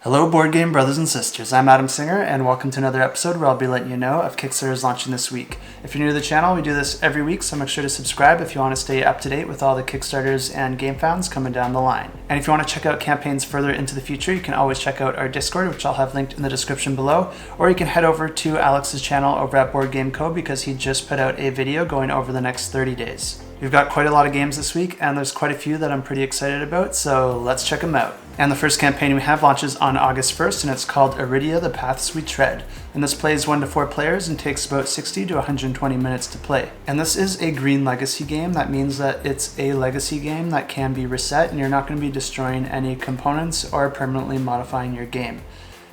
Hello board game brothers and sisters, I'm Adam Singer and welcome to another episode where I'll be letting you know of Kickstarters launching this week. If you're new to the channel, we do this every week, so make sure to subscribe if you want to stay up to date with all the Kickstarters and game founds coming down the line. And if you want to check out campaigns further into the future, you can always check out our Discord, which I'll have linked in the description below, or you can head over to Alex's channel over at BoardGame Co because he just put out a video going over the next 30 days. We've got quite a lot of games this week, and there's quite a few that I'm pretty excited about, so let's check them out. And the first campaign we have launches on August 1st, and it's called Arydia, The Paths We Tread. And this plays 1 to 4 players and takes about 60 to 120 minutes to play. And this is a green legacy game. That means that it's a legacy game that can be reset, and you're not going to be destroying any components or permanently modifying your game.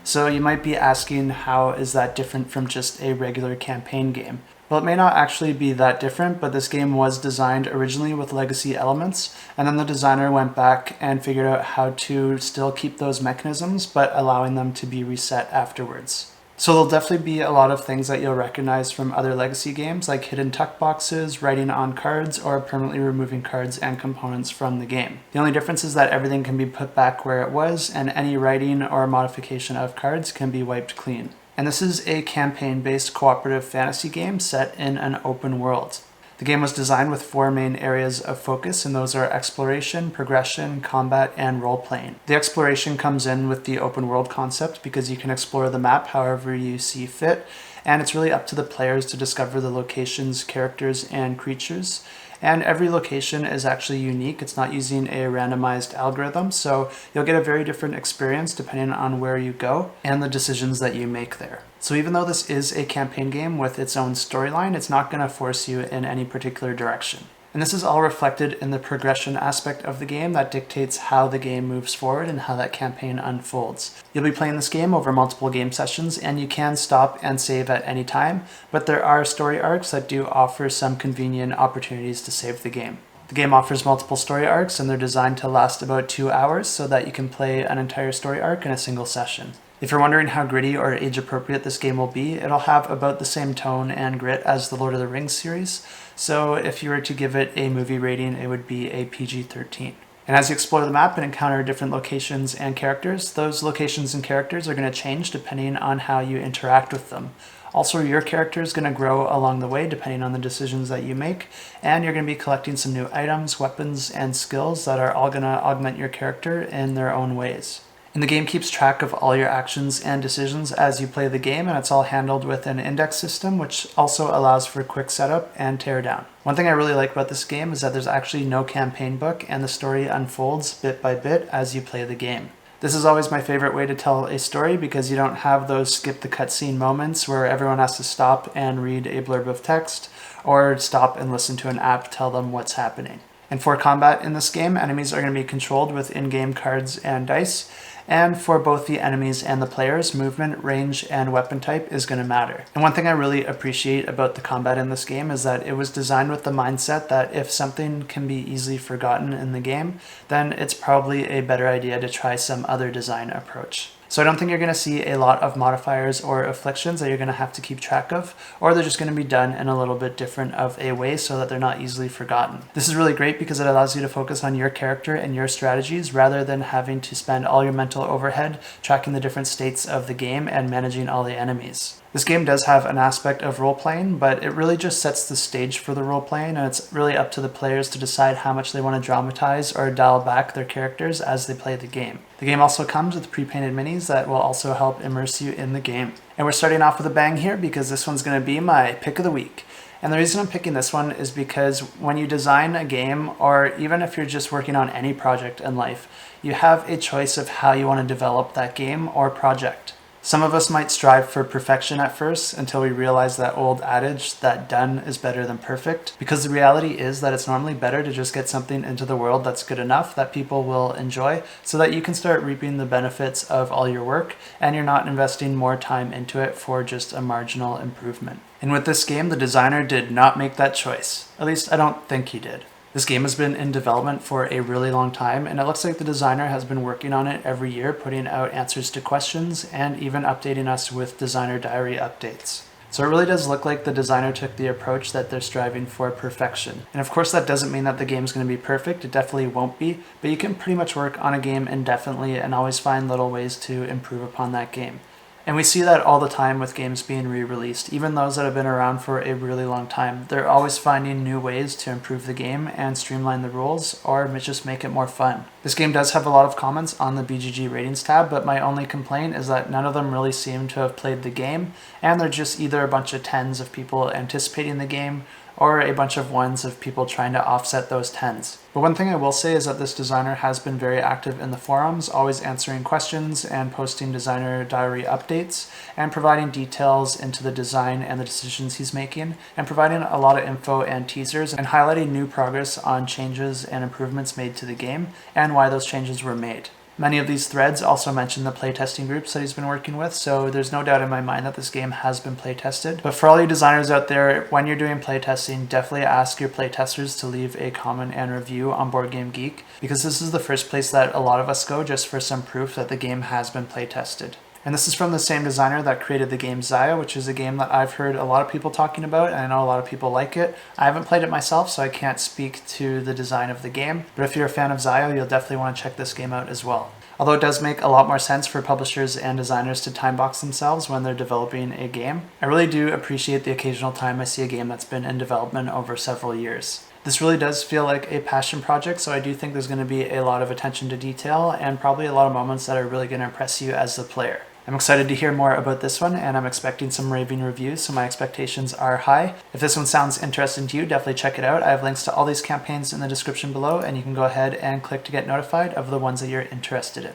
So you might be asking, how is that different from just a regular campaign game? Well, it may not actually be that different, but this game was designed originally with legacy elements, and then the designer went back and figured out how to still keep those mechanisms, but allowing them to be reset afterwards. So there'll definitely be a lot of things that you'll recognize from other legacy games, like hidden tuck boxes, writing on cards, or permanently removing cards and components from the game. The only difference is that everything can be put back where it was, and any writing or modification of cards can be wiped clean. And this is a campaign-based cooperative fantasy game set in an open world. The game was designed with 4 main areas of focus, and those are exploration, progression, combat, and role-playing. The exploration comes in with the open world concept because you can explore the map however you see fit, and it's really up to the players to discover the locations, characters, and creatures. And every location is actually unique. It's not using a randomized algorithm, so you'll get a very different experience depending on where you go and the decisions that you make there. So even though this is a campaign game with its own storyline, it's not going to force you in any particular direction. And this is all reflected in the progression aspect of the game that dictates how the game moves forward and how that campaign unfolds. You'll be playing this game over multiple game sessions, and you can stop and save at any time, but there are story arcs that do offer some convenient opportunities to save the game. The game offers multiple story arcs, and they're designed to last about 2 hours so that you can play an entire story arc in a single session. If you're wondering how gritty or age appropriate this game will be, it'll have about the same tone and grit as the Lord of the Rings series, so if you were to give it a movie rating, it would be a PG-13. And as you explore the map and encounter different locations and characters, those locations and characters are going to change depending on how you interact with them. Also, your character is going to grow along the way depending on the decisions that you make, and you're going to be collecting some new items, weapons, and skills that are all going to augment your character in their own ways. And the game keeps track of all your actions and decisions as you play the game, and it's all handled with an index system, which also allows for quick setup and teardown. One thing I really like about this game is that there's actually no campaign book, and the story unfolds bit by bit as you play the game. This is always my favorite way to tell a story because you don't have those skip the cutscene moments where everyone has to stop and read a blurb of text or stop and listen to an app tell them what's happening. And for combat in this game, enemies are going to be controlled with in-game cards and dice. And for both the enemies and the players, movement, range, and weapon type is going to matter. And one thing I really appreciate about the combat in this game is that it was designed with the mindset that if something can be easily forgotten in the game, then it's probably a better idea to try some other design approach. So I don't think you're going to see a lot of modifiers or afflictions that you're going to have to keep track of, or they're just going to be done in a little bit different of a way so that they're not easily forgotten. This is really great because it allows you to focus on your character and your strategies rather than having to spend all your mental overhead tracking the different states of the game and managing all the enemies. This game does have an aspect of role-playing, but it really just sets the stage for the role-playing, and it's really up to the players to decide how much they want to dramatize or dial back their characters as they play the game. The game also comes with pre-painted minis that will also help immerse you in the game. And we're starting off with a bang here because this one's going to be my pick of the week. And the reason I'm picking this one is because when you design a game, or even if you're just working on any project in life, you have a choice of how you want to develop that game or project. Some of us might strive for perfection at first until we realize that old adage that done is better than perfect, because the reality is that it's normally better to just get something into the world that's good enough that people will enjoy so that you can start reaping the benefits of all your work and you're not investing more time into it for just a marginal improvement. And with this game, the designer did not make that choice. At least I don't think he did. This game has been in development for a really long time, and it looks like the designer has been working on it every year, putting out answers to questions and even updating us with designer diary updates. So it really does look like the designer took the approach that they're striving for perfection. And of course that doesn't mean that the game's going to be perfect, it definitely won't be, but you can pretty much work on a game indefinitely and always find little ways to improve upon that game. And we see that all the time with games being re-released. Even those that have been around for a really long time, they're always finding new ways to improve the game and streamline the rules, or just make it more fun. This game does have a lot of comments on the BGG ratings tab, but my only complaint is that none of them really seem to have played the game, and they're just either a bunch of 10s of people anticipating the game, or a bunch of 1s of people trying to offset those 10s. But one thing I will say is that this designer has been very active in the forums, always answering questions and posting designer diary updates, and providing details into the design and the decisions he's making, and providing a lot of info and teasers, and highlighting new progress on changes and improvements made to the game, and why those changes were made. Many of these threads also mention the playtesting groups that he's been working with, so there's no doubt in my mind that this game has been playtested. But for all you designers out there, when you're doing playtesting, definitely ask your playtesters to leave a comment and review on BoardGame Geek, because this is the first place that a lot of us go just for some proof that the game has been playtested. And this is from the same designer that created the game Xia, which is a game that I've heard a lot of people talking about, and I know a lot of people like it. I haven't played it myself, so I can't speak to the design of the game, but if you're a fan of Xia, you'll definitely want to check this game out as well. Although it does make a lot more sense for publishers and designers to timebox themselves when they're developing a game, I really do appreciate the occasional time I see a game that's been in development over several years. This really does feel like a passion project, so I do think there's going to be a lot of attention to detail and probably a lot of moments that are really going to impress you as the player. I'm excited to hear more about this one, and I'm expecting some raving reviews, so my expectations are high. If this one sounds interesting to you, definitely check it out. I have links to all these campaigns in the description below, and you can go ahead and click to get notified of the ones that you're interested in.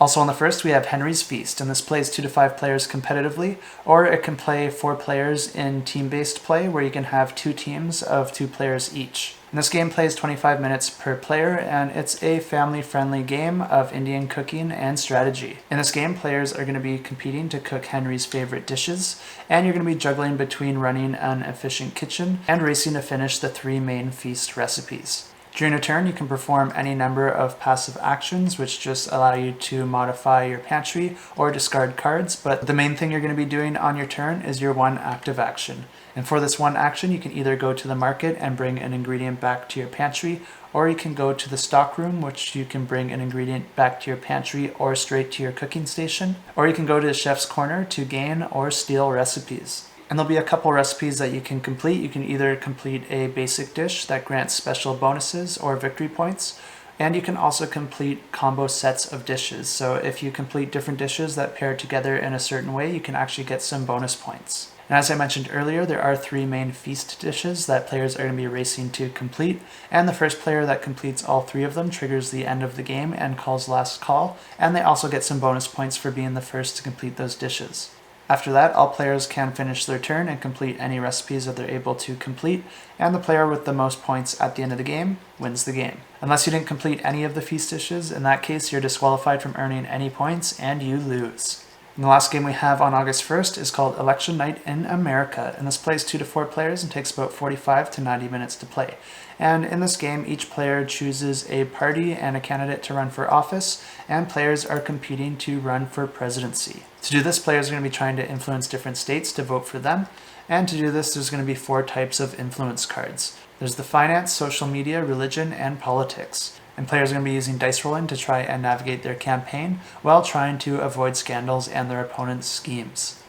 Also on the first, we have Henry's Feast, and this plays 2 to 5 players competitively, or it can play 4 players in team-based play, where you can have 2 teams of 2 players each. And this game plays 25 minutes per player, and it's a family-friendly game of Indian cooking and strategy. In this game, players are going to be competing to cook Henry's favorite dishes, and you're going to be juggling between running an efficient kitchen and racing to finish the 3 main feast recipes. During a turn, you can perform any number of passive actions, which just allow you to modify your pantry or discard cards, but the main thing you're going to be doing on your turn is your one active action. And for this one action, you can either go to the market and bring an ingredient back to your pantry, or you can go to the stock room, which you can bring an ingredient back to your pantry or straight to your cooking station, or you can go to the chef's corner to gain or steal recipes. And there'll be a couple recipes that you can complete. You can either complete a basic dish that grants special bonuses or victory points, and you can also complete combo sets of dishes. So if you complete different dishes that pair together in a certain way, you can actually get some bonus points. And as I mentioned earlier, there are 3 main feast dishes that players are going to be racing to complete, and the first player that completes all 3 of them triggers the end of the game and calls last call, and they also get some bonus points for being the first to complete those dishes. After that, all players can finish their turn and complete any recipes that they're able to complete, and the player with the most points at the end of the game wins the game. Unless you didn't complete any of the feast dishes, in that case you're disqualified from earning any points and you lose. And the last game we have on August 1st is called Election Night in America, and this plays 2 to 4 players and takes about 45 to 90 minutes to play. And in this game, each player chooses a party and a candidate to run for office, and players are competing to run for presidency. To do this, players are going to be trying to influence different states to vote for them, and to do this, there's going to be 4 types of influence cards. There's the finance, social media, religion, and politics. And players are going to be using dice rolling to try and navigate their campaign while trying to avoid scandals and their opponents' schemes.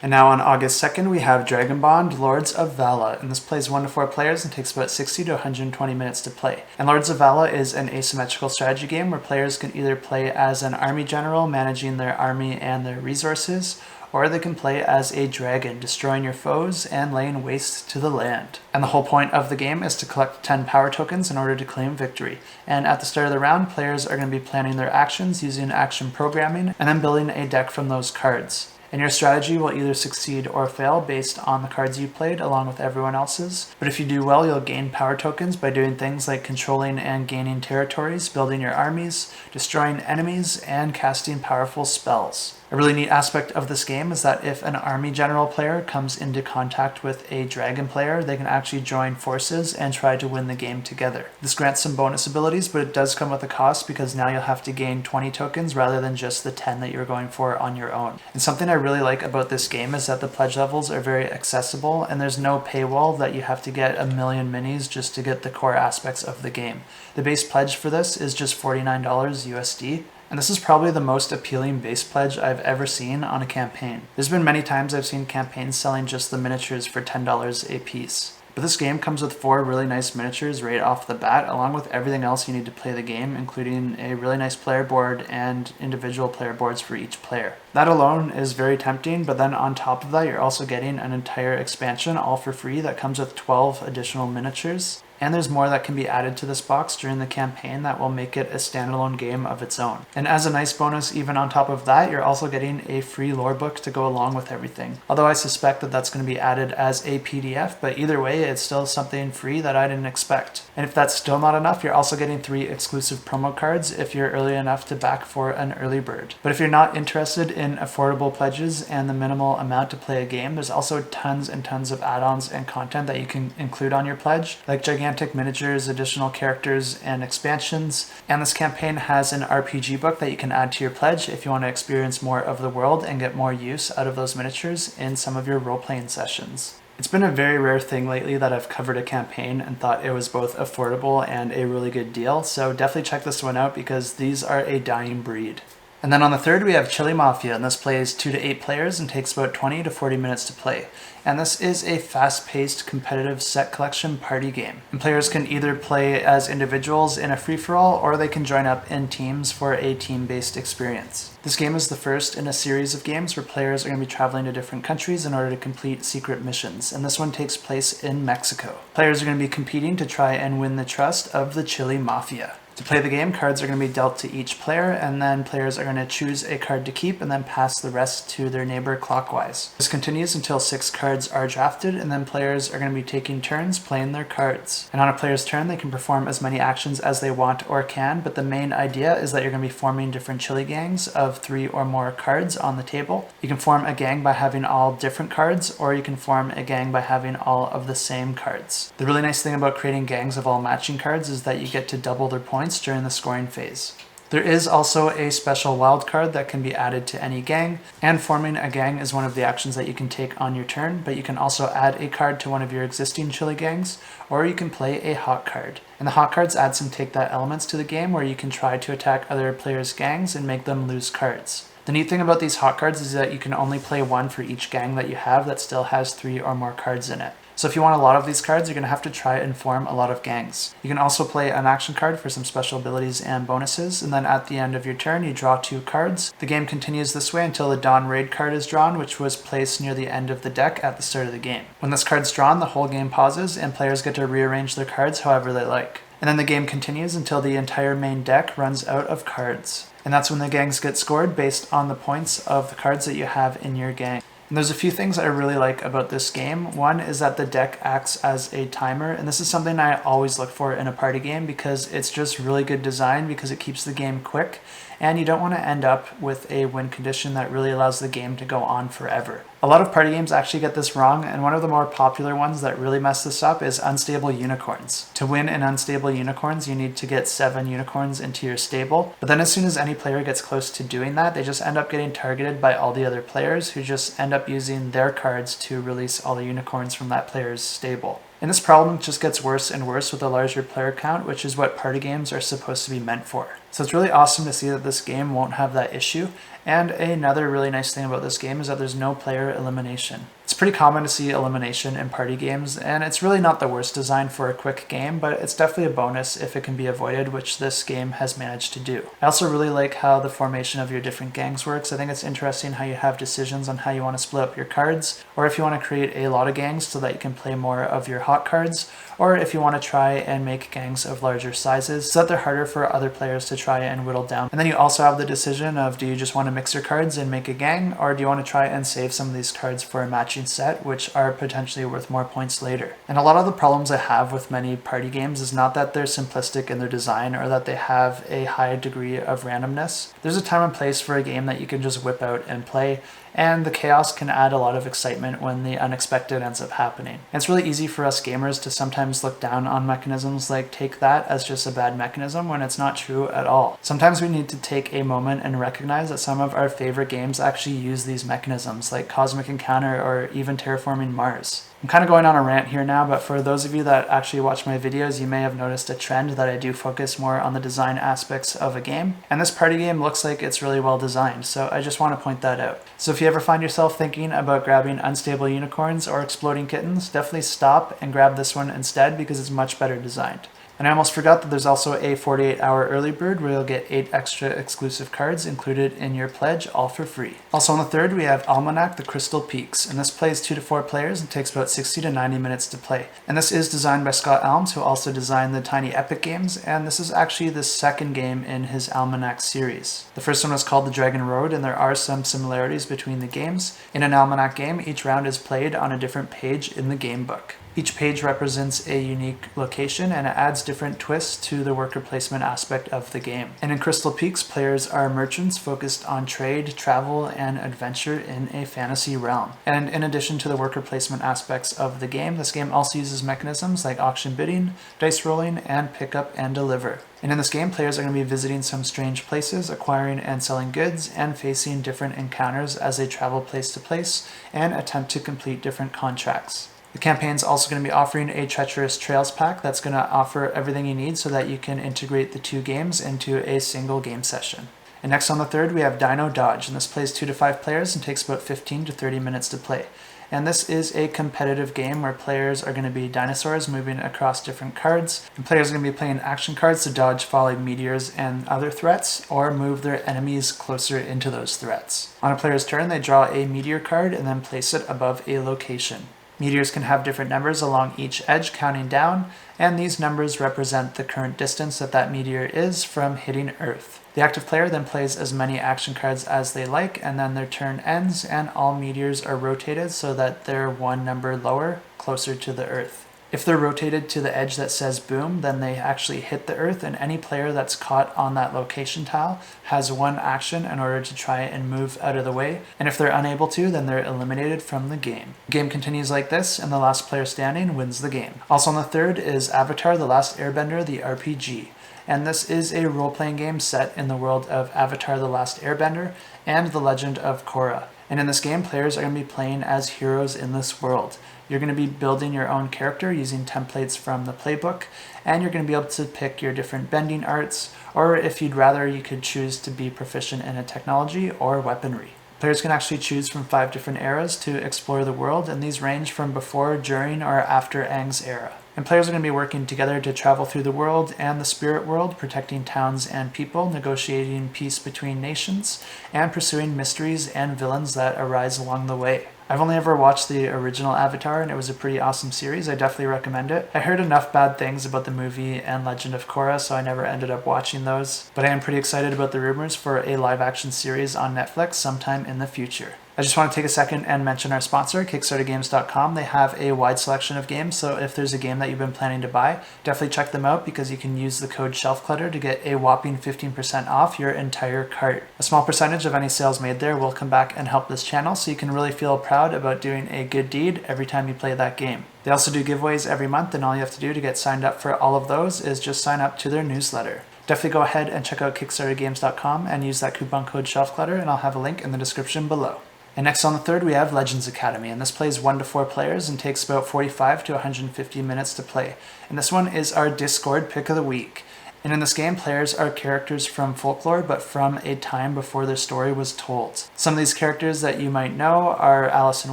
And now on August 2nd, we have Dragonbond, Lords of Vaala, and this plays 1 to 4 players and takes about 60 to 120 minutes to play. And Lords of Vaala is an asymmetrical strategy game where players can either play as an army general managing their army and their resources, or they can play as a dragon, destroying your foes and laying waste to the land. And the whole point of the game is to collect 10 power tokens in order to claim victory. And at the start of the round, players are going to be planning their actions using action programming, and then building a deck from those cards. And your strategy will either succeed or fail based on the cards you played along with everyone else's. But if you do well, you'll gain power tokens by doing things like controlling and gaining territories, building your armies, destroying enemies, and casting powerful spells. A really neat aspect of this game is that if an army general player comes into contact with a dragon player, they can actually join forces and try to win the game together. This grants some bonus abilities, but it does come with a cost because now you'll have to gain 20 tokens rather than just the 10 that you're going for on your own. And something I really like about this game is that the pledge levels are very accessible, and there's no paywall that you have to get a million minis just to get the core aspects of the game. The base pledge for this is just $49 USD, and this is probably the most appealing base pledge I've ever seen on a campaign. There's been many times I've seen campaigns selling just the miniatures for $10 a piece. But this game comes with 4 really nice miniatures right off the bat, along with everything else you need to play the game, including a really nice player board and individual player boards for each player. That alone is very tempting, but then on top of that, you're also getting an entire expansion all for free that comes with 12 additional miniatures. And there's more that can be added to this box during the campaign that will make it a standalone game of its own. And as a nice bonus, even on top of that, you're also getting a free lore book to go along with everything. Although I suspect that that's going to be added as a PDF, but either way, it's still something free that I didn't expect. And if that's still not enough, you're also getting 3 exclusive promo cards if you're early enough to back for an early bird. But if you're not interested in affordable pledges and the minimal amount to play a game, there's also tons and tons of add-ons and content that you can include on your pledge, like gigantic miniatures, additional characters, and expansions. And this campaign has an RPG book that you can add to your pledge if you want to experience more of the world and get more use out of those miniatures in some of your role-playing sessions. It's been a very rare thing lately that I've covered a campaign and thought it was both affordable and a really good deal, so definitely check this one out because these are a dying breed. And then on the third, we have Chili Mafia, and this plays 2 to 8 players and takes about 20 to 40 minutes to play. And this is a fast-paced, competitive set collection party game. And players can either play as individuals in a free-for-all, or they can join up in teams for a team-based experience. This game is the first in a series of games where players are going to be traveling to different countries in order to complete secret missions, and this one takes place in Mexico. Players are going to be competing to try and win the trust of the Chili Mafia. To play the game, cards are going to be dealt to each player, and then players are going to choose a card to keep and then pass the rest to their neighbor clockwise. This continues until 6 cards are drafted, and then players are going to be taking turns playing their cards. And on a player's turn, they can perform as many actions as they want or can, but the main idea is that you're going to be forming different chili gangs of 3 or more cards on the table. You can form a gang by having all different cards, or you can form a gang by having all of the same cards. The really nice thing about creating gangs of all matching cards is that you get to double their points during the scoring phase. There is also a special wild card that can be added to any gang, and forming a gang is one of the actions that you can take on your turn, but you can also add a card to one of your existing chili gangs, or you can play a hot card. And the hot cards add some take that elements to the game where you can try to attack other players' gangs and make them lose cards. The neat thing about these hot cards is that you can only play 1 for each gang that you have that still has 3 or more cards in it. So if you want a lot of these cards, you're going to have to try and form a lot of gangs. You can also play an action card for some special abilities and bonuses, and then at the end of your turn, you draw 2 cards. The game continues this way until the Dawn Raid card is drawn, which was placed near the end of the deck at the start of the game. When this card's drawn, the whole game pauses, and players get to rearrange their cards however they like. And then the game continues until the entire main deck runs out of cards. And that's when the gangs get scored based on the points of the cards that you have in your gang. And there's a few things I really like about this game. One is that the deck acts as a timer, and this is something I always look for in a party game because it's just really good design because it keeps the game quick, and you don't want to end up with a win condition that really allows the game to go on forever. A lot of party games actually get this wrong, and one of the more popular ones that really mess this up is Unstable Unicorns. To win in Unstable Unicorns, you need to get 7 unicorns into your stable, but then as soon as any player gets close to doing that, they just end up getting targeted by all the other players who just end up using their cards to release all the unicorns from that player's stable. And this problem just gets worse and worse with a larger player count, which is what party games are supposed to be meant for. So it's really awesome to see that this game won't have that issue. And another really nice thing about this game is that there's no player elimination. It's pretty common to see elimination in party games, and it's really not the worst design for a quick game, but it's definitely a bonus if it can be avoided, which this game has managed to do. I also really like how the formation of your different gangs works. I think it's interesting how you have decisions on how you want to split up your cards, or if you want to create a lot of gangs so that you can play more of your hot cards, or if you want to try and make gangs of larger sizes so that they're harder for other players to try and whittle down. And then you also have the decision of, do you just want to mix your cards and make a gang, or do you want to try and save some of these cards for a matching set, which are potentially worth more points later. And a lot of the problems I have with many party games is not that they're simplistic in their design or that they have a high degree of randomness. There's a time and place for a game that you can just whip out and play, and the chaos can add a lot of excitement when the unexpected ends up happening. And it's really easy for us gamers to sometimes look down on mechanisms like take that as just a bad mechanism when it's not true at all. Sometimes we need to take a moment and recognize that some some of our favorite games actually use these mechanisms, like Cosmic Encounter or even Terraforming Mars. I'm kind of going on a rant here now, but for those of you that actually watch my videos, you may have noticed a trend that I do focus more on the design aspects of a game. And this party game looks like it's really well designed, so I just want to point that out. So if you ever find yourself thinking about grabbing Unstable Unicorns or Exploding Kittens, definitely stop and grab this one instead because it's much better designed. And I almost forgot that there's also a 48-hour early bird where you'll get 8 extra exclusive cards included in your pledge, all for free. Also on the 3rd, we have Almanac, the Crystal Peaks, and this plays 2 to 4 players and takes about 60 to 90 minutes to play. And this is designed by Scott Elms, who also designed the Tiny Epic games, and this is actually the second game in his Almanac series. The first one was called The Dragon Road, and there are some similarities between the games. In an Almanac game, each round is played on a different page in the game book. Each page represents a unique location and it adds different twists to the worker placement aspect of the game. And in Crystal Peaks, players are merchants focused on trade, travel, and adventure in a fantasy realm. And in addition to the worker placement aspects of the game, this game also uses mechanisms like auction bidding, dice rolling, and pick up and deliver. And in this game, players are going to be visiting some strange places, acquiring and selling goods, and facing different encounters as they travel place to place and attempt to complete different contracts. The campaign is also going to be offering a Treacherous Trails pack that's going to offer everything you need so that you can integrate the 2 games into a single game session. And next on the 3rd, we have Dino Dodge, and this plays 2 to 5 players and takes about 15 to 30 minutes to play. And this is a competitive game where players are going to be dinosaurs moving across different cards, and players are going to be playing action cards to dodge falling meteors and other threats, or move their enemies closer into those threats. On a player's turn, they draw a meteor card and then place it above a location. Meteors can have different numbers along each edge counting down, and these numbers represent the current distance that meteor is from hitting Earth. The active player then plays as many action cards as they like, and then their turn ends and all meteors are rotated so that they're one number lower, closer to the Earth. If they're rotated to the edge that says boom, then they actually hit the Earth, and any player that's caught on that location tile has 1 action in order to try and move out of the way. And if they're unable to, then they're eliminated from the game. The game continues like this, and the last player standing wins the game. Also on the 3rd is Avatar: The Last Airbender, the RPG. And this is a role-playing game set in the world of Avatar: The Last Airbender and The Legend of Korra. And in this game, players are going to be playing as heroes in this world. You're going to be building your own character using templates from the playbook, and you're going to be able to pick your different bending arts, or if you'd rather, you could choose to be proficient in a technology or weaponry. Players can actually choose from 5 different eras to explore the world, and these range from before, during, or after Aang's era. And players are going to be working together to travel through the world and the spirit world, protecting towns and people, negotiating peace between nations, and pursuing mysteries and villains that arise along the way. I've only ever watched the original Avatar, and it was a pretty awesome series. I definitely recommend it. I heard enough bad things about the movie and Legend of Korra, so I never ended up watching those. But I am pretty excited about the rumors for a live-action series on Netflix sometime in the future. I just want to take a second and mention our sponsor, KickstarterGames.com. They have a wide selection of games, so if there's a game that you've been planning to buy, definitely check them out because you can use the code SHELFCLUTTER to get a whopping 15% off your entire cart. A small percentage of any sales made there will come back and help this channel, so you can really feel proud about doing a good deed every time you play that game. They also do giveaways every month, and all you have to do to get signed up for all of those is just sign up to their newsletter. Definitely go ahead and check out KickstarterGames.com and use that coupon code SHELFCLUTTER, and I'll have a link in the description below. And next on the 3rd, we have Legends Academy, and this plays 1 to 4 players and takes about 45 to 150 minutes to play. And this one is our Discord pick of the week. And in this game, players are characters from folklore, but from a time before their story was told. Some of these characters that you might know are Alice in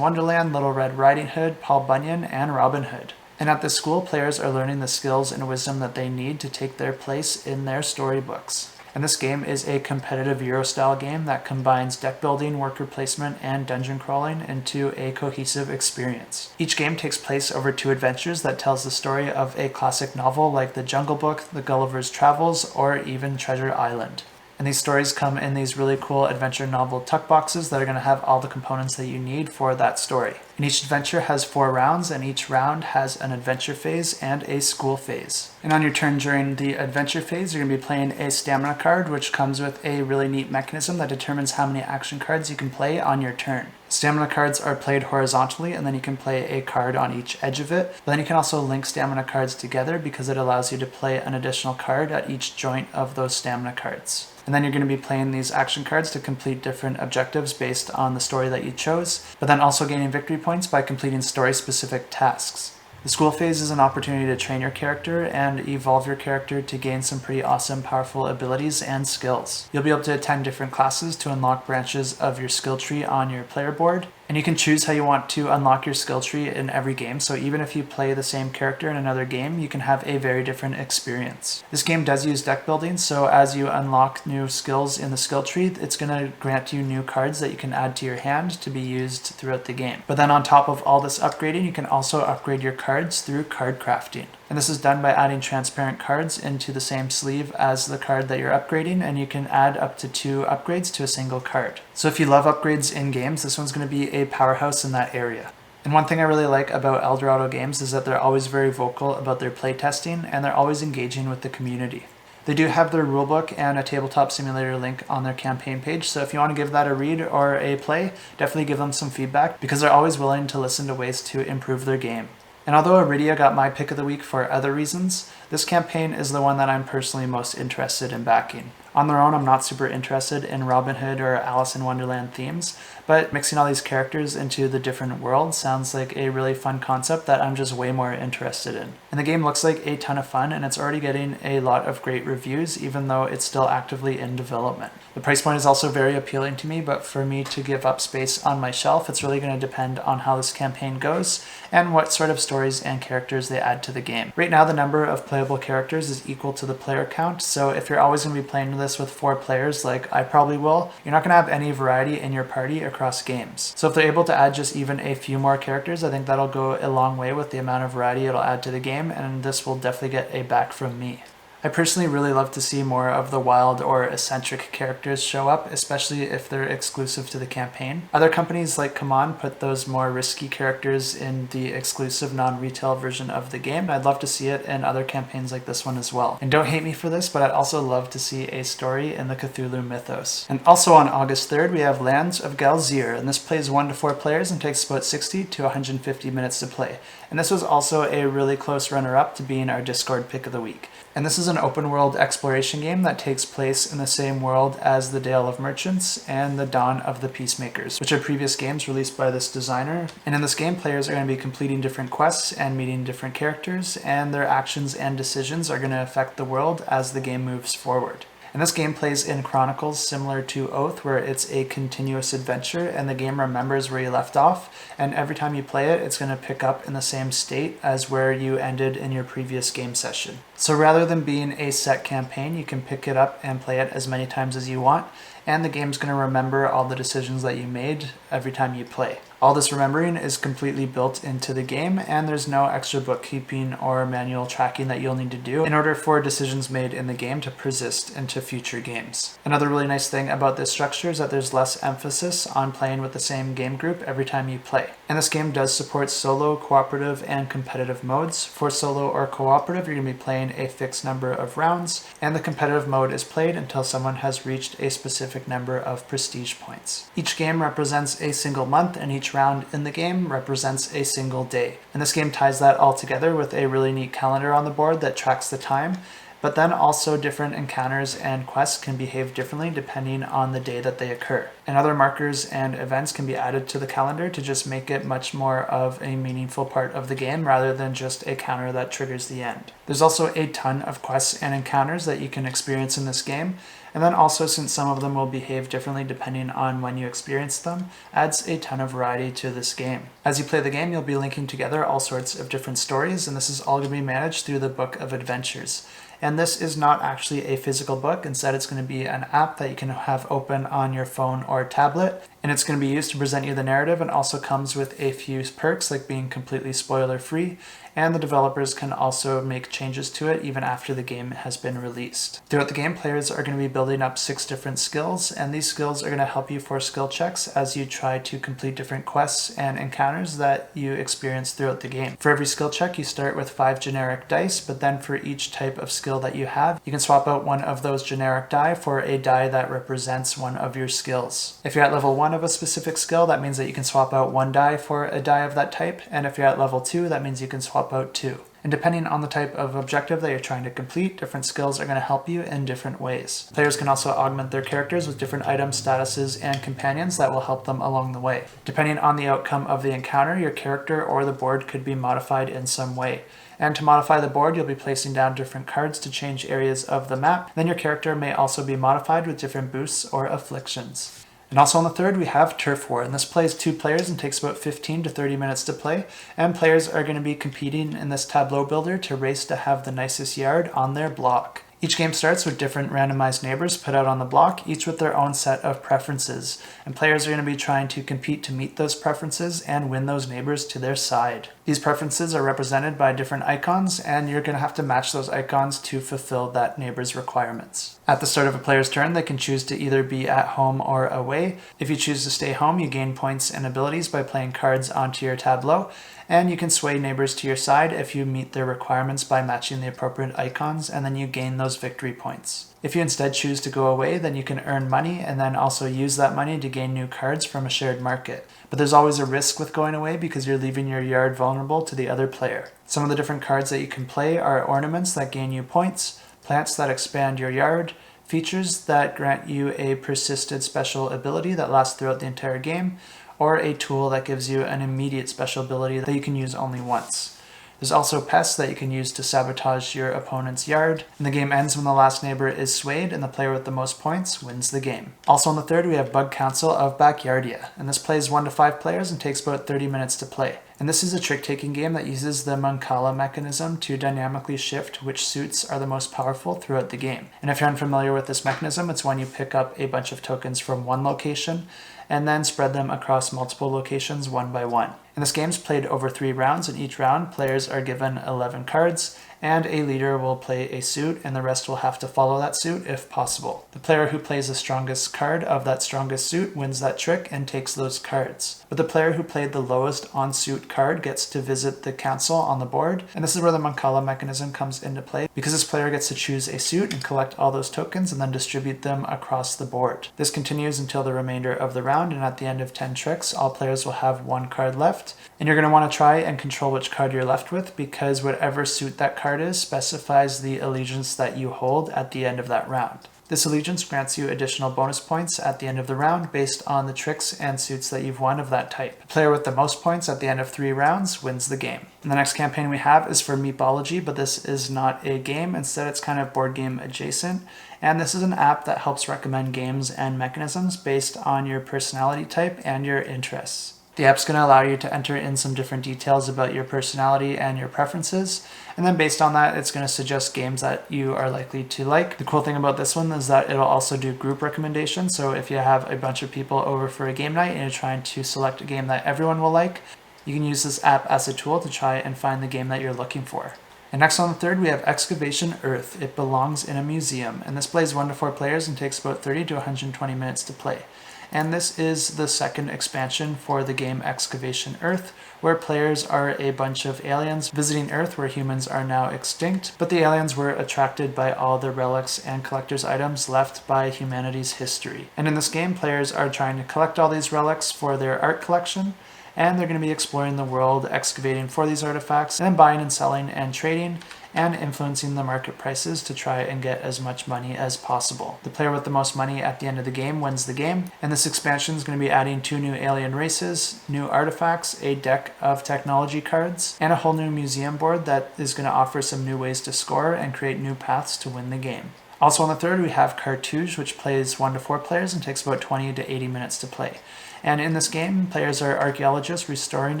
Wonderland, Little Red Riding Hood, Paul Bunyan, and Robin Hood. And at this school, players are learning the skills and wisdom that they need to take their place in their storybooks. And this game is a competitive Euro-style game that combines deck building, worker placement, and dungeon crawling into a cohesive experience. Each game takes place over 2 adventures that tells the story of a classic novel like The Jungle Book, The Gulliver's Travels, or even Treasure Island. And these stories come in these really cool adventure novel tuck boxes that are going to have all the components that you need for that story. And each adventure has 4 rounds, and each round has an adventure phase and a school phase. And on your turn during the adventure phase, you're going to be playing a stamina card, which comes with a really neat mechanism that determines how many action cards you can play on your turn. Stamina cards are played horizontally, and then you can play a card on each edge of it. But then you can also link stamina cards together because it allows you to play an additional card at each joint of those stamina cards. And then you're going to be playing these action cards to complete different objectives based on the story that you chose, but then also gaining victory points by completing story-specific tasks. The school phase is an opportunity to train your character and evolve your character to gain some pretty awesome, powerful abilities and skills. You'll be able to attend different classes to unlock branches of your skill tree on your player board, and you can choose how you want to unlock your skill tree in every game, so even if you play the same character in another game, you can have a very different experience. This game does use deck building, so as you unlock new skills in the skill tree, it's going to grant you new cards that you can add to your hand to be used throughout the game. But then on top of all this upgrading, you can also upgrade your cards through card crafting. And this is done by adding transparent cards into the same sleeve as the card that you're upgrading, and you can add up to 2 upgrades to a single card. So if you love upgrades in games, this one's going to be a powerhouse in that area. And one thing I really like about Eldorado Games is that they're always very vocal about their playtesting, and they're always engaging with the community. They do have their rulebook and a tabletop simulator link on their campaign page, so if you want to give that a read or a play, definitely give them some feedback, because they're always willing to listen to ways to improve their game. And although Arydia got my pick of the week for other reasons, this campaign is the one that I'm personally most interested in backing. On their own, I'm not super interested in Robin Hood or Alice in Wonderland themes, but mixing all these characters into the different worlds sounds like a really fun concept that I'm just way more interested in. And the game looks like a ton of fun, and it's already getting a lot of great reviews, even though it's still actively in development. The price point is also very appealing to me, but for me to give up space on my shelf, it's really going to depend on how this campaign goes and what sort of stories and characters they add to the game. Right now, the number of playable characters is equal to the player count, so if you're always going to be playing this with 4 players, like I probably will, you're not going to have any variety in your party across games. So if they're able to add just even a few more characters, I think that'll go a long way with the amount of variety it'll add to the game, and this will definitely get a back from me. I personally really love to see more of the wild or eccentric characters show up, especially if they're exclusive to the campaign. Other companies like CMON put those more risky characters in the exclusive non-retail version of the game. I'd love to see it in other campaigns like this one as well. And don't hate me for this, but I'd also love to see a story in the Cthulhu mythos. And also on August 3rd, we have Lands of Galzyr, and this plays 1 to 4 players and takes about 60 to 150 minutes to play. And this was also a really close runner-up to being our Discord pick of the week. And this is an open world exploration game that takes place in the same world as the Dale of Merchants and the Dawn of the Peacemakers, which are previous games released by this designer. And in this game, players are going to be completing different quests and meeting different characters, and their actions and decisions are going to affect the world as the game moves forward. And this game plays in Chronicles similar to Oath, where it's a continuous adventure and the game remembers where you left off, and every time you play it, it's going to pick up in the same state as where you ended in your previous game session. So rather than being a set campaign, you can pick it up and play it as many times as you want, and the game's going to remember all the decisions that you made every time you play. All this remembering is completely built into the game, and there's no extra bookkeeping or manual tracking that you'll need to do in order for decisions made in the game to persist into future games. Another really nice thing about this structure is that there's less emphasis on playing with the same game group every time you play. And this game does support solo, cooperative, and competitive modes. For solo or cooperative, you're going to be playing a fixed number of rounds, and the competitive mode is played until someone has reached a specific number of prestige points. Each game represents a single month, and each round in the game represents a single day. And this game ties that all together with a really neat calendar on the board that tracks the time, but then also different encounters and quests can behave differently depending on the day that they occur. And other markers and events can be added to the calendar to just make it much more of a meaningful part of the game rather than just a counter that triggers the end. There's also a ton of quests and encounters that you can experience in this game, and then also, since some of them will behave differently depending on when you experience them, adds a ton of variety to this game. As you play the game, you'll be linking together all sorts of different stories, and this is all going to be managed through the Book of Adventures. And this is not actually a physical book. Instead, it's going to be an app that you can have open on your phone or tablet, and it's going to be used to present you the narrative, and also comes with a few perks like being completely spoiler-free, and the developers can also make changes to it even after the game has been released. Throughout the game, players are going to be building up 6 different skills, and these skills are going to help you for skill checks as you try to complete different quests and encounters that you experience throughout the game. For every skill check, you start with 5 generic dice, but then for each type of skill that you have, you can swap out one of those generic die for a die that represents one of your skills. If you're at level 1 of a specific skill, that means that you can swap out 1 die for a die of that type, and if you're at level 2, that means you can swap out 2. And depending on the type of objective that you're trying to complete, different skills are going to help you in different ways. Players can also augment their characters with different items, statuses, and companions that will help them along the way. Depending on the outcome of the encounter, your character or the board could be modified in some way. And to modify the board, you'll be placing down different cards to change areas of the map. Then your character may also be modified with different boosts or afflictions. And also on the third, we have Turf War, and this plays 2 players and takes about 15 to 30 minutes to play. And players are going to be competing in this tableau builder to race to have the nicest yard on their block. Each game starts with different randomized neighbors put out on the block, each with their own set of preferences. And players are going to be trying to compete to meet those preferences and win those neighbors to their side. These preferences are represented by different icons, and you're going to have to match those icons to fulfill that neighbor's requirements. At the start of a player's turn, they can choose to either be at home or away. If you choose to stay home, you gain points and abilities by playing cards onto your tableau, and you can sway neighbors to your side if you meet their requirements by matching the appropriate icons, and then you gain those victory points. If you instead choose to go away, then you can earn money and then also use that money to gain new cards from a shared market. But there's always a risk with going away because you're leaving your yard vulnerable to the other player. Some of the different cards that you can play are ornaments that gain you points, plants that expand your yard, features that grant you a persisted special ability that lasts throughout the entire game, or a tool that gives you an immediate special ability that you can use only once. There's also pests that you can use to sabotage your opponent's yard, and the game ends when the last neighbor is swayed and the player with the most points wins the game. Also on the third, we have Council of Backyardia, and this plays 1 to 5 players and takes about 30 minutes to play. And this is a trick-taking game that uses the Mancala mechanism to dynamically shift which suits are the most powerful throughout the game. And if you're unfamiliar with this mechanism, it's when you pick up a bunch of tokens from one location and then spread them across multiple locations one by one. And this game's played over 3 rounds, and each round players are given 11 cards, and a leader will play a suit, and the rest will have to follow that suit if possible. The player who plays the strongest card of that strongest suit wins that trick and takes those cards. But the player who played the lowest on-suit card gets to visit the council on the board, and this is where the Mancala mechanism comes into play, because this player gets to choose a suit and collect all those tokens and then distribute them across the board. This continues until the remainder of the round, and at the end of 10 tricks, all players will have 1 card left, and you're going to want to try and control which card you're left with, because whatever suit that card is specifies the allegiance that you hold at the end of that round. This allegiance grants you additional bonus points at the end of the round based on the tricks and suits that you've won of that type. The player with the most points at the end of 3 rounds wins the game. And the next campaign we have is for Meepology, but this is not a game. Instead, it's kind of board game adjacent. And this is an app that helps recommend games and mechanisms based on your personality type and your interests. The app's going to allow you to enter in some different details about your personality and your preferences, and then based on that, it's going to suggest games that you are likely to like. The cool thing about this one is that it'll also do group recommendations, so if you have a bunch of people over for a game night and you're trying to select a game that everyone will like, you can use this app as a tool to try and find the game that you're looking for. And next on the third, we have Excavation Earth. It belongs in a museum, and this plays 1 to 4 players and takes about 30 to 120 minutes to play. And this is the second expansion for the game Excavation Earth, where players are a bunch of aliens visiting Earth where humans are now extinct, but the aliens were attracted by all the relics and collector's items left by humanity's history. And in this game, players are trying to collect all these relics for their art collection, and they're going to be exploring the world, excavating for these artifacts, and then buying and selling and trading, and influencing the market prices to try and get as much money as possible. The player with the most money at the end of the game wins the game, and this expansion is going to be adding 2 new alien races, new artifacts, a deck of technology cards, and a whole new museum board that is going to offer some new ways to score and create new paths to win the game. Also on the third, we have Cartouche, which plays 1 to 4 players and takes about 20 to 80 minutes to play. And in this game, players are archaeologists restoring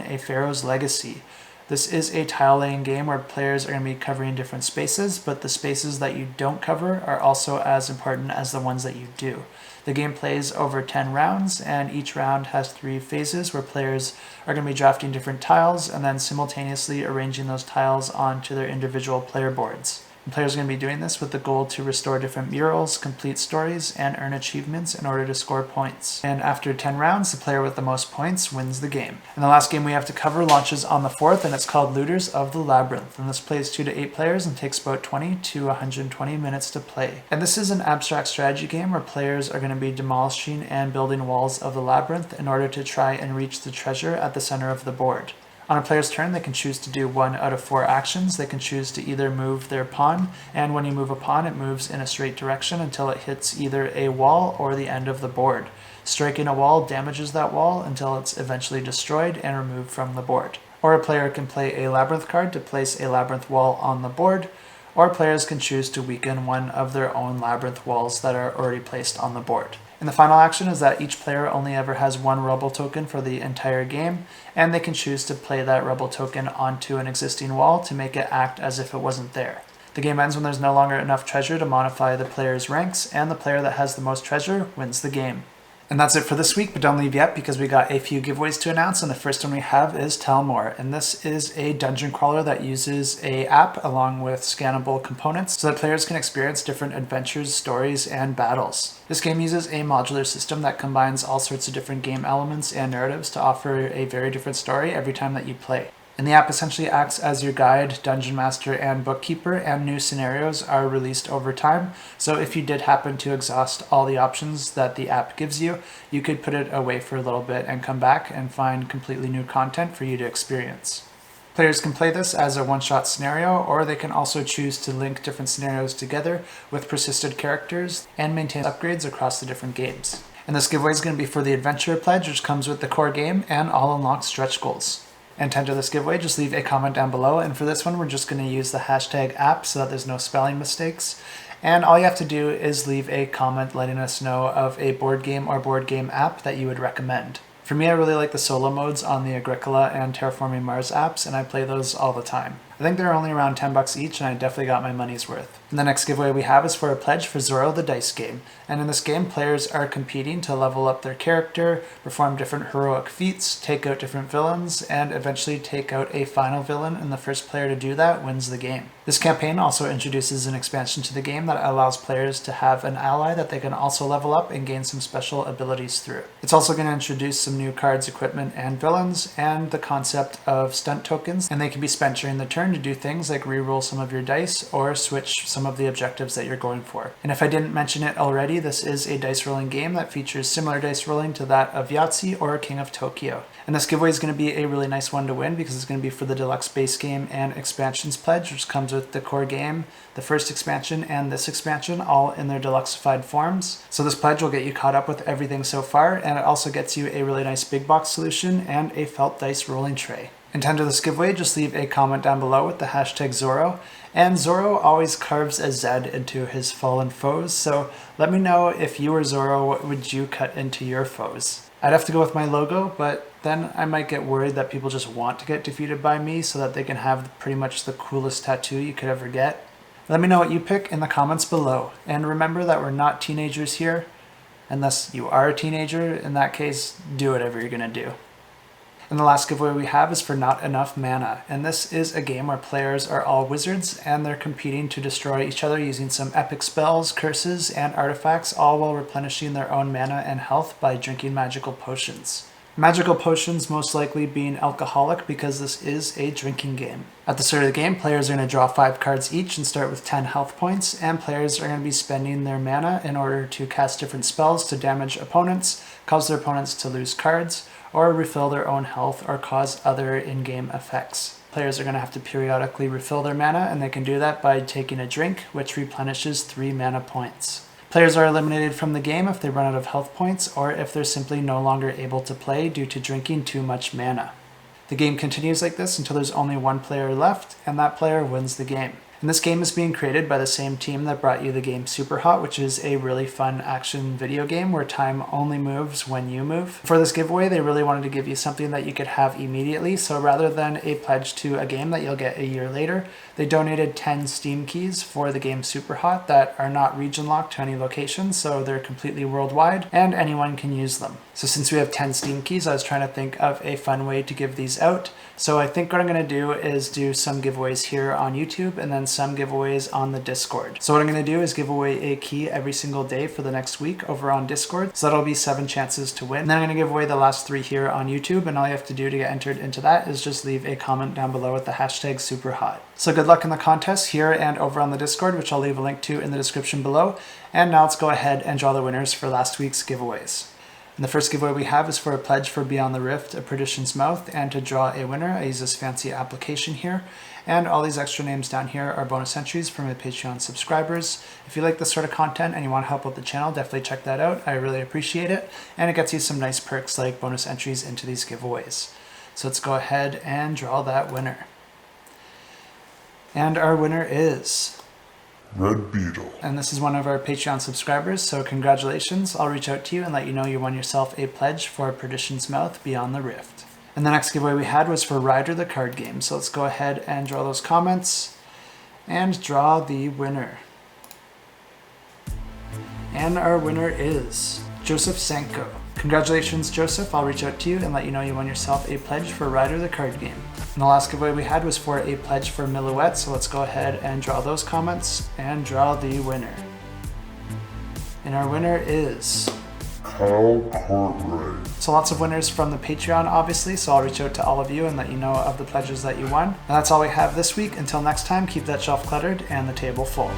a pharaoh's legacy. This is a tile-laying game where players are going to be covering different spaces, but the spaces that you don't cover are also as important as the ones that you do. The game plays over 10 rounds, and each round has 3 phases where players are going to be drafting different tiles and then simultaneously arranging those tiles onto their individual player boards. And players are going to be doing this with the goal to restore different murals, complete stories, and earn achievements in order to score points. And after 10 rounds, the player with the most points wins the game. And the last game we have to cover launches on the 4th, and it's called Looters of the Labyrinth. And this plays 2 to 8 players and takes about 20 to 120 minutes to play. And this is an abstract strategy game where players are going to be demolishing and building walls of the labyrinth in order to try and reach the treasure at the center of the board. On a player's turn, they can choose to do 1 out of 4 actions. They can choose to either move their pawn, and when you move a pawn, it moves in a straight direction until it hits either a wall or the end of the board. Striking a wall damages that wall until it's eventually destroyed and removed from the board. Or a player can play a Labyrinth card to place a Labyrinth wall on the board, or players can choose to weaken one of their own Labyrinth walls that are already placed on the board. And the final action is that each player only ever has 1 rebel token for the entire game, and they can choose to play that rebel token onto an existing wall to make it act as if it wasn't there. The game ends when there's no longer enough treasure to modify the player's ranks, and the player that has the most treasure wins the game. And that's it for this week, but don't leave yet because we got a few giveaways to announce, and the first one we have is Taelmoor, and this is a dungeon crawler that uses a app along with scannable components so that players can experience different adventures, stories, and battles. This game uses a modular system that combines all sorts of different game elements and narratives to offer a very different story every time that you play. And the app essentially acts as your guide, dungeon master, and bookkeeper, and new scenarios are released over time. So if you did happen to exhaust all the options that the app gives you, you could put it away for a little bit and come back and find completely new content for you to experience. Players can play this as a one-shot scenario, or they can also choose to link different scenarios together with persisted characters and maintain upgrades across the different games. And this giveaway is going to be for the Adventure Pledge, which comes with the core game and all unlocked stretch goals. And to enter this giveaway, just leave a comment down below. And for this one, we're just going to use the hashtag app so that there's no spelling mistakes. And all you have to do is leave a comment letting us know of a board game or board game app that you would recommend. For me, I really like the solo modes on the Agricola and Terraforming Mars apps, and I play those all the time. I think they're only around $10 each, and I definitely got my money's worth. And the next giveaway we have is for a pledge for Zorro the dice game. And in this game, players are competing to level up their character, perform different heroic feats, take out different villains, and eventually take out a final villain, and the first player to do that wins the game. This campaign also introduces an expansion to the game that allows players to have an ally that they can also level up and gain some special abilities through. It's also going to introduce some new cards, equipment, and villains, and the concept of stunt tokens, and they can be spent during the turn to do things like reroll some of your dice or switch some of the objectives that you're going for. And if I didn't mention it already, this is a dice rolling game that features similar dice rolling to that of Yahtzee or King of Tokyo. And this giveaway is going to be a really nice one to win because it's going to be for the deluxe base game and expansions pledge, which comes with the core game, the first expansion, and this expansion, all in their deluxeified forms. So this pledge will get you caught up with everything so far, and it also gets you a really nice big box solution and a felt dice rolling tray. And to enter this giveaway, just leave a comment down below with the hashtag Zorro. And Zorro always carves a Z into his fallen foes, so let me know if you were Zorro, what would you cut into your foes? I'd have to go with my logo, but then I might get worried that people just want to get defeated by me so that they can have pretty much the coolest tattoo you could ever get. Let me know what you pick in the comments below. And remember that we're not teenagers here. Unless you are a teenager, in that case, do whatever you're gonna do. And the last giveaway we have is for Not Enough Mana, and this is a game where players are all wizards and they're competing to destroy each other using some epic spells, curses, and artifacts, all while replenishing their own mana and health by drinking magical potions. Magical potions most likely being alcoholic because this is a drinking game. At the start of the game, players are going to draw 5 cards each and start with 10 health points, and players are going to be spending their mana in order to cast different spells to damage opponents, cause their opponents to lose cards, or refill their own health or cause other in-game effects. Players are going to have to periodically refill their mana, and they can do that by taking a drink, which replenishes 3 mana points. Players are eliminated from the game if they run out of health points or if they're simply no longer able to play due to drinking too much mana. The game continues like this until there's only one player left, and that player wins the game. And this game is being created by the same team that brought you the game Superhot, which is a really fun action video game where time only moves when you move. For this giveaway, they really wanted to give you something that you could have immediately, so rather than a pledge to a game that you'll get a year later, they donated 10 Steam keys for the game Superhot that are not region locked to any location, so they're completely worldwide, and anyone can use them. So since we have 10 Steam keys, I was trying to think of a fun way to give these out. So I think what I'm going to do is do some giveaways here on YouTube and then some giveaways on the Discord. So what I'm going to do is give away a key every single day for the next week over on Discord. So that'll be 7 chances to win. And then I'm going to give away the last 3 here on YouTube, and all you have to do to get entered into that is just leave a comment down below with the hashtag Superhot. So good luck in the contest here and over on the Discord, which I'll leave a link to in the description below. And now let's go ahead and draw the winners for last week's giveaways. And the first giveaway we have is for a pledge for Beyond the Rift, A Perdition's Mouth, and to draw a winner, I use this fancy application here. And all these extra names down here are bonus entries for my Patreon subscribers. If you like this sort of content and you want to help out the channel, definitely check that out. I really appreciate it. And it gets you some nice perks like bonus entries into these giveaways. So let's go ahead and draw that winner. And our winner is Red Beetle. And this is one of our Patreon subscribers, so congratulations. I'll reach out to you and let you know you won yourself a pledge for Perdition's Mouth Beyond the Rift. And the next giveaway we had was for Ryder the card game. So let's go ahead and draw those comments and draw the winner. And our winner is Joseph Sanko. Congratulations, Joseph. I'll reach out to you and let you know you won yourself a pledge for Ryder the card game. And the last giveaway we had was for a pledge for Milhouette. So let's go ahead and draw those comments and draw the winner. And our winner is Cartouche. So lots of winners from the Patreon, obviously, so I'll reach out to all of you and let you know of the pledges that you won. And that's all we have this week. Until next time, keep that shelf cluttered and the table full.